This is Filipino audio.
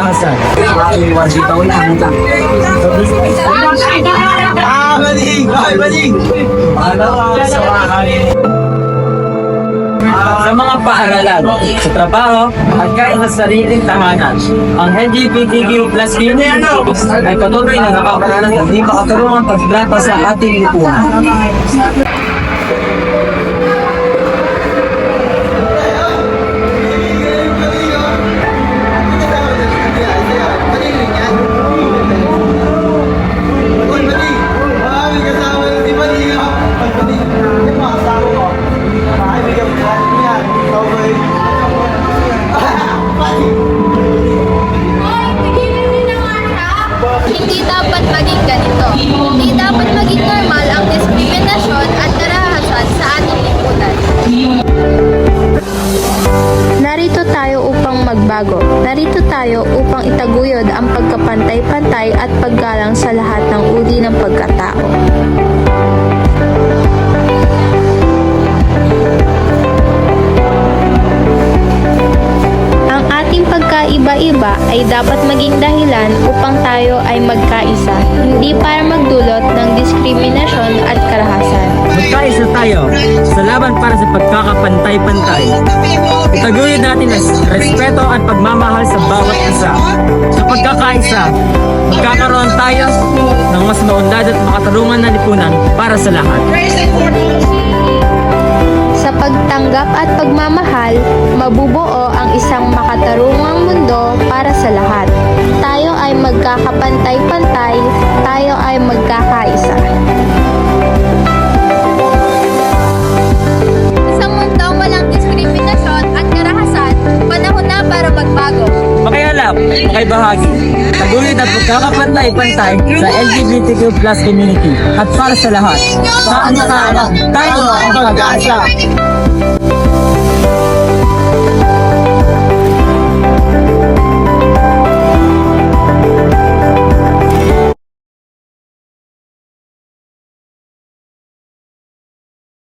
karahasan. Sa mga paaralan, sa trabaho, at kahit sa sariling tahanan, ang LGBTQ plus community ay patuloy na nakakaranas ng di makatarungang pagtrata sa ating lipunan. Hindi dapat maging ganito. Hindi dapat maging normal ang diskriminasyon at karahasan sa ating lipunan. Narito tayo upang magbago. Narito tayo upang itaguyod ang pagkapantay-pantay at paggalang sa lahat ng uri ng pagkatao. Ang ating pagkaiba-iba ay dapat maging dahilan upang tayo ay magkaisa, hindi para magdulot ng diskriminasyon at karahasan. Magkaisa tayo sa laban para sa pagkakapantay-pantay. Itaguyod natin ang respeto at pagmamahal sa bawat isa. Sa pagkakaisa, magkakaroon tayo ng mas maunlad at makatarungan na lipunan para sa lahat. Sa pagtanggap at pagmamahal, mabubuo ang isang makatarungang mundo para sa lahat. Tayo ay magkakapantay-pantay, tayo ay magkakaisa. Isang mundong walang diskriminasyon at karahasan, panahon na para magbago. Makialam, makibahagi, taguyod at pagkakapantay-pantay sa LGBTQ plus community at para sa lahat. Saan na tayo ang pag-asa?